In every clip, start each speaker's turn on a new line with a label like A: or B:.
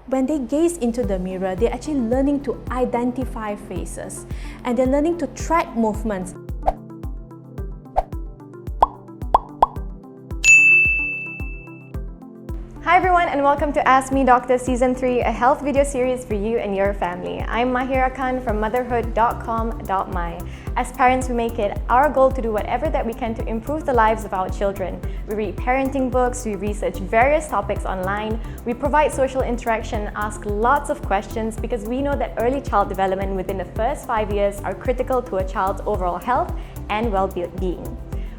A: when they gaze into the mirror, they're actually learning to identify faces and they're learning to track movements.
B: Hi everyone, and welcome to Ask Me Doctor Season 3, a health video series for you and your family. I'm Mahira Khan from motherhood.com.my. As parents, we make it our goal to do whatever that we can to improve the lives of our children. We read parenting books, we research various topics online, we provide social interaction, ask lots of questions because we know that early child development within the first 5 years are critical to a child's overall health and well-being.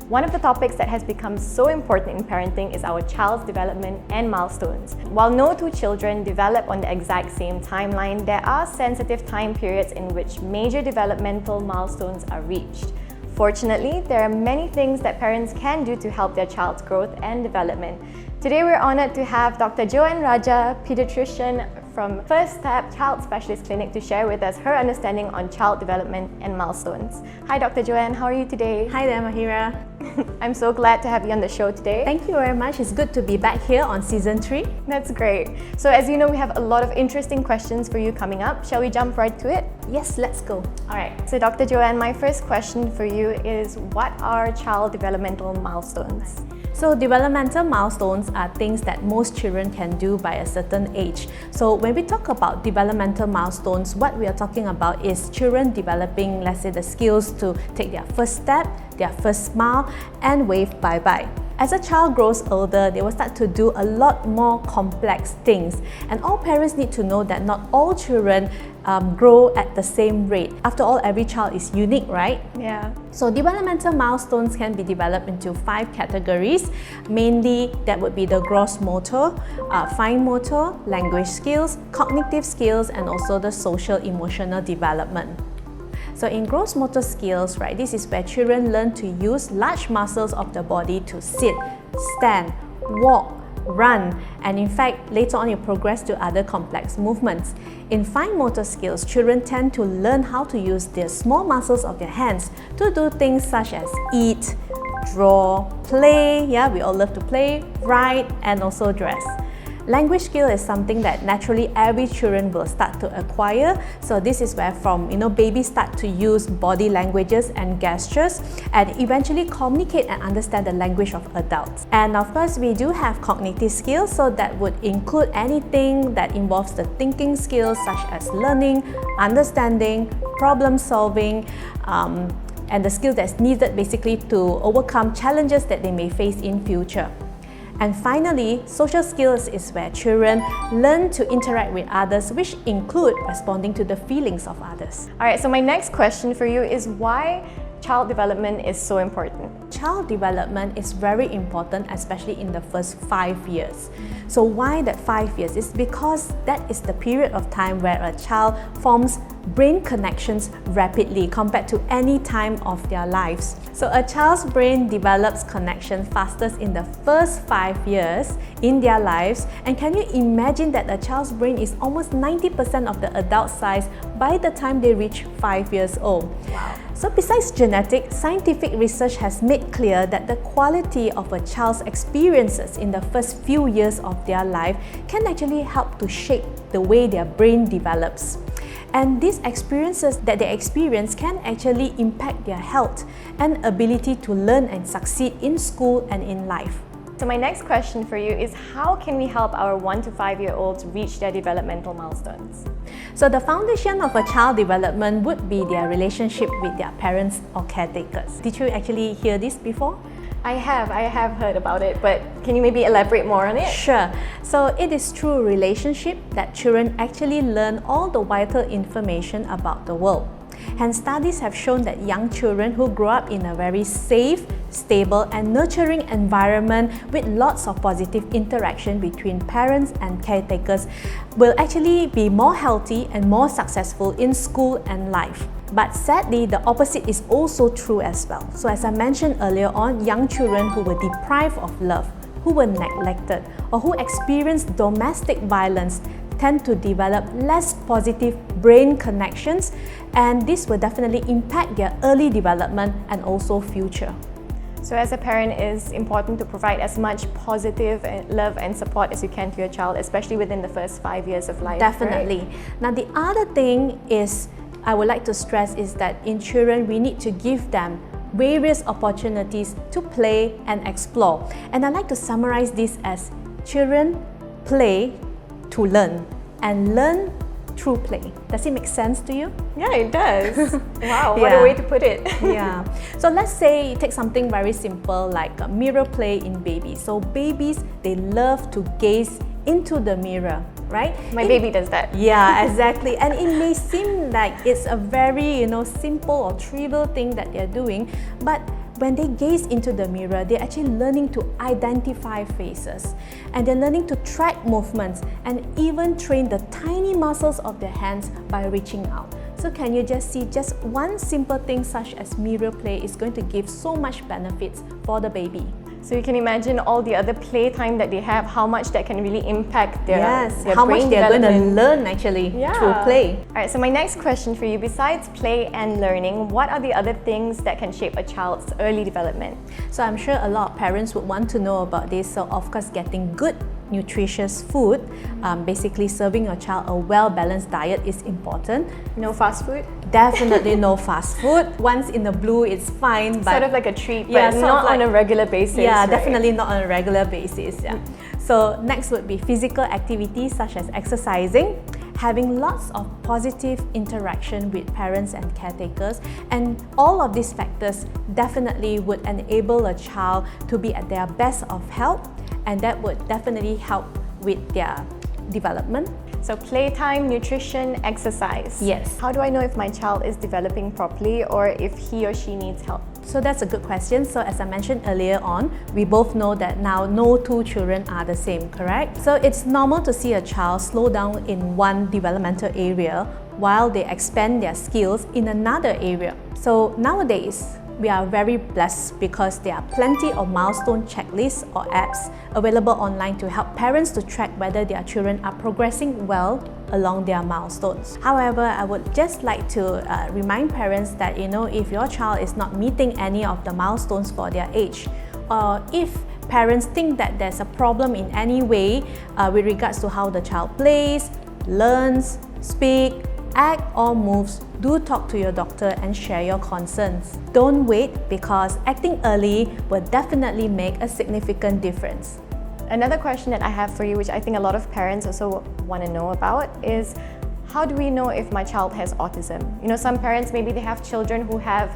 B: One of the topics that has become so important in parenting is our child's development and milestones. While no two children develop on the exact same timeline, there are sensitive time periods in which major developmental milestones are reached. Fortunately, there are many things that parents can do to help their child's growth and development. Today, we're honored to have Dr. JoAnn Raja, pediatrician from First Step Child Specialist Clinic, to share with us her understanding on child development and milestones. Hi Dr. JoAnn, how are you today?
A: Hi there, Mahira.
B: I'm so glad to have you on the show today.
A: Thank you very much. It's good to be back here on Season 3.
B: That's great. So as you know, we have a lot of interesting questions for you coming up. Shall we jump right to it?
A: Yes, let's go.
B: Alright, so Dr. JoAnn, my first question for you is, what are child developmental milestones?
A: So developmental milestones are things that most children can do by a certain age. So when we talk about developmental milestones, what we are talking about is children developing, let's say, the skills to take their first step, their first smile, and wave bye-bye. As a child grows older, they will start to do a lot more complex things. And all parents need to know that not all children grow at the same rate. After all, every child is unique, right?
B: Yeah.
A: So developmental milestones can be developed into 5 categories. Mainly, that would be the gross motor, fine motor, language skills, cognitive skills, and also the social emotional development. So in gross motor skills, right, this is where children learn to use large muscles of the body to sit, stand, walk, run, and in fact, later on you progress to other complex movements. In fine motor skills, children tend to learn how to use the small muscles of their hands to do things such as eat, draw, play, yeah, we all love to play, write, and also dress. Language skill is something that naturally every children will start to acquire. So this is where from babies start to use body languages and gestures and eventually communicate and understand the language of adults. And of course, we do have cognitive skills, so that would include anything that involves the thinking skills such as learning, understanding, problem solving, and the skills that's needed basically to overcome challenges that they may face in future. And finally, social skills is where children learn to interact with others, which include responding to the feelings of others.
B: Alright, so my next question for you is, why child development is so important?
A: Child development is very important, especially in the first 5 years. So why that 5 years? It's because that is the period of time where a child forms brain connections rapidly compared to any time of their lives. So a child's brain develops connection fastest in the first 5 years in their lives. And can you imagine that a child's brain is almost 90% of the adult size by the time they reach 5 years old?
B: Wow.
A: So besides genetics, scientific research has made clear that the quality of a child's experiences in the first few years of their life can actually help to shape the way their brain develops. And these experiences that they experience can actually impact their health and ability to learn and succeed in school and in life.
B: So my next question for you is, how can we help our 1 to 5 year olds reach their developmental milestones?
A: So the foundation of a child development would be their relationship with their parents or caretakers. Did you actually hear this before?
B: I have heard about it, but can you maybe elaborate more on it?
A: Sure. So it is through relationship that children actually learn all the vital information about the world. And studies have shown that young children who grow up in a very safe, stable and nurturing environment with lots of positive interaction between parents and caretakers will actually be more healthy and more successful in school and life. But sadly, the opposite is also true as well. So as I mentioned earlier on, young children who were deprived of love, who were neglected, or who experienced domestic violence tend to develop less positive brain connections, and this will definitely impact their early development and also future.
B: So as a parent, it's important to provide as much positive love and support as you can to your child, especially within the first 5 years of life.
A: Definitely.
B: Right?
A: Now the other thing is, I would like to stress is that in children, we need to give them various opportunities to play and explore. And I like to summarize this as children play to learn and learn through play. Does it make sense to you?
B: Yeah, it does. Wow, what a way to put it.
A: Yeah. So let's say you take something very simple like mirror play in babies. So babies, they love to gaze into the mirror, right?
B: My baby does that.
A: Yeah, exactly. And it may seem like it's a very, simple or trivial thing that they're doing, but when they gaze into the mirror, they're actually learning to identify faces, and they're learning to track movements and even train the tiny muscles of their hands by reaching out. So can you just see, just one simple thing such as mirror play is going to give so much benefits for the baby.
B: So you can imagine all the other playtime that they have, how much that can really impact their, their
A: how
B: brain
A: much they're going to
B: development.
A: learn actually through play.
B: Alright, so my next question for you, besides play and learning, what are the other things that can shape a child's early development?
A: So I'm sure a lot of parents would want to know about this. So of course, getting good nutritious food, basically serving your child a well-balanced diet is important.
B: No fast food?
A: Definitely no fast food. Once in a blue, it's fine. But
B: sort of like a treat, but not on a regular basis.
A: Yeah,
B: right?
A: definitely not on a regular basis. Yeah. So next would be physical activities such as exercising, having lots of positive interaction with parents and caretakers, and all of these factors definitely would enable a child to be at their best of health, and that would definitely help with their development.
B: So playtime, nutrition, exercise.
A: Yes.
B: How do I know if my child is developing properly or if he or she needs help?
A: So that's a good question. So as I mentioned earlier on, we both know that now no two children are the same, correct? So it's normal to see a child slow down in one developmental area while they expand their skills in another area. So nowadays, we are very blessed because there are plenty of milestone checklists or apps available online to help parents to track whether their children are progressing well along their milestones. However, I would just like to remind parents that if your child is not meeting any of the milestones for their age, or if parents think that there's a problem in any way with regards to how the child plays, learns, speaks, act or moves, do talk to your doctor and share your concerns. Don't wait, because acting early will definitely make a significant difference.
B: Another question that I have for you, which I think a lot of parents also want to know about, is how do we know if my child has autism? Some parents, maybe they have children who have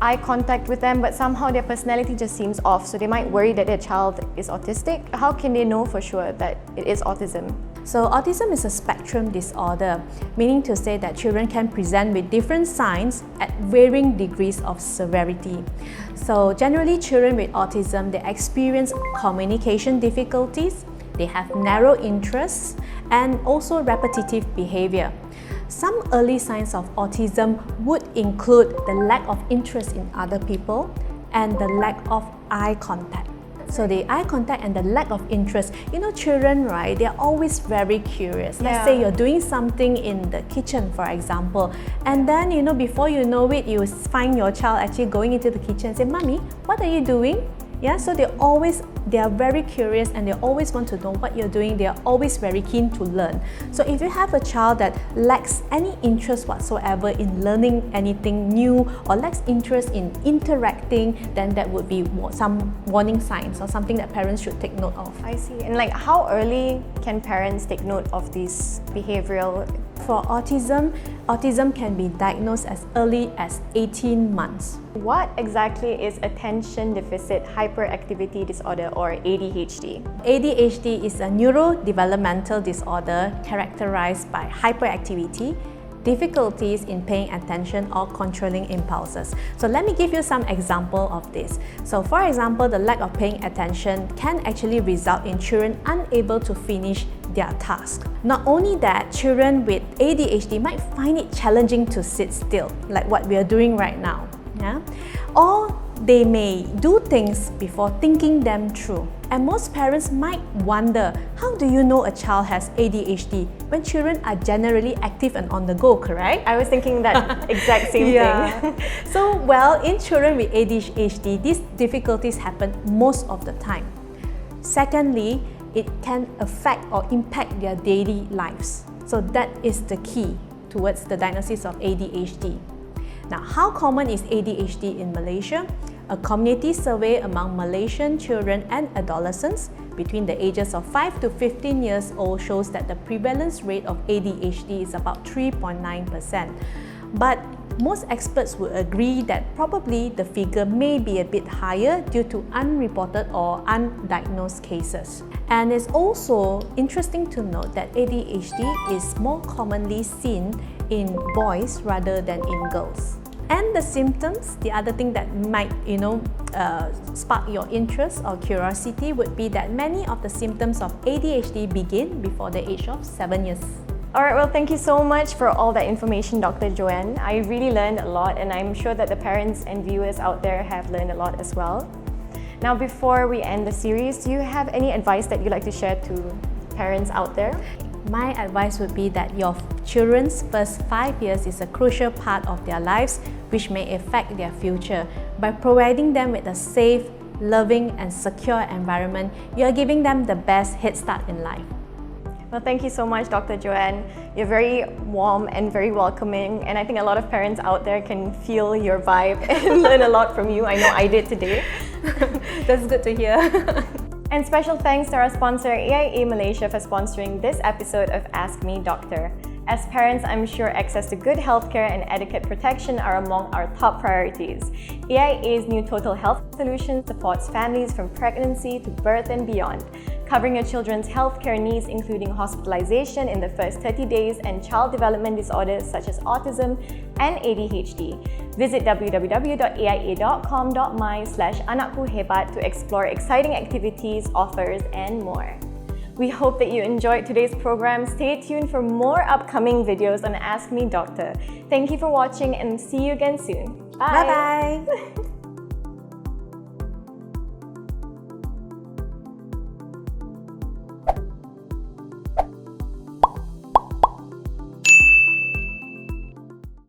B: eye contact with them, but somehow their personality just seems off, so they might worry that their child is autistic. How can they know for sure that it is autism?
A: So autism is a spectrum disorder, meaning to say that children can present with different signs at varying degrees of severity. So generally, children with autism, they experience communication difficulties, they have narrow interests, and also repetitive behavior. Some early signs of autism would include the lack of interest in other people and the lack of eye contact. So the eye contact and the lack of interest, children, right, they're always very curious. Let's say you're doing something in the kitchen, for example, and then, before you know it, you find your child actually going into the kitchen and say, "Mommy, what are you doing?" Yeah, so they are very curious and they always want to know what you're doing. They are always very keen to learn. So if you have a child that lacks any interest whatsoever in learning anything new or lacks interest in interacting, then that would be some warning signs or something that parents should take note of.
B: I see. And how early can parents take note of these behavioral?
A: For autism can be diagnosed as early as 18 months.
B: What exactly is attention deficit hyperactivity disorder, or ADHD?
A: ADHD is a neurodevelopmental disorder characterized by hyperactivity, difficulties in paying attention or controlling impulses. So let me give you some example of this. So for example, the lack of paying attention can actually result in children unable to finish their task. Not only that, children with ADHD might find it challenging to sit still, like what we are doing right now. Yeah? Or they may do things before thinking them through. And most parents might wonder, how do you know a child has ADHD when children are generally active and on the go, correct?
B: I was thinking that exact same thing.
A: So, well, in children with ADHD, these difficulties happen most of the time. Secondly, it can affect or impact their daily lives. So that is the key towards the diagnosis of ADHD. Now, how common is ADHD in Malaysia? A community survey among Malaysian children and adolescents between the ages of 5 to 15 years old shows that the prevalence rate of ADHD is about 3.9%. But most experts would agree that probably the figure may be a bit higher due to unreported or undiagnosed cases. And it's also interesting to note that ADHD is more commonly seen in boys rather than in girls. And the symptoms, the other thing that might, spark your interest or curiosity would be that many of the symptoms of ADHD begin before the age of 7 years.
B: Alright, well, thank you so much for all that information, Dr. JoAnn. I really learned a lot, and I'm sure that the parents and viewers out there have learned a lot as well. Now, before we end the series, do you have any advice that you'd like to share to parents out there?
A: My advice would be that your children's first 5 years is a crucial part of their lives, which may affect their future. By providing them with a safe, loving, and secure environment, you are giving them the best head start in life.
B: Well, thank you so much, Dr. JoAnn. You're very warm and very welcoming, and I think a lot of parents out there can feel your vibe and learn a lot from you. I know I did today.
A: That's good to hear.
B: And special thanks to our sponsor, AIA Malaysia, for sponsoring this episode of Ask Me Doctor. As parents, I'm sure access to good healthcare and adequate protection are among our top priorities. AIA's new Total Health Solution supports families from pregnancy to birth and beyond, covering your children's healthcare needs including hospitalization in the first 30 days and child development disorders such as autism and ADHD. Visit www.aia.com.my/anakku hebat to explore exciting activities, offers, and more. We hope that you enjoyed today's program. Stay tuned for more upcoming videos on Ask Me Doctor. Thank you for watching and see you again soon. Bye!
A: Bye-bye!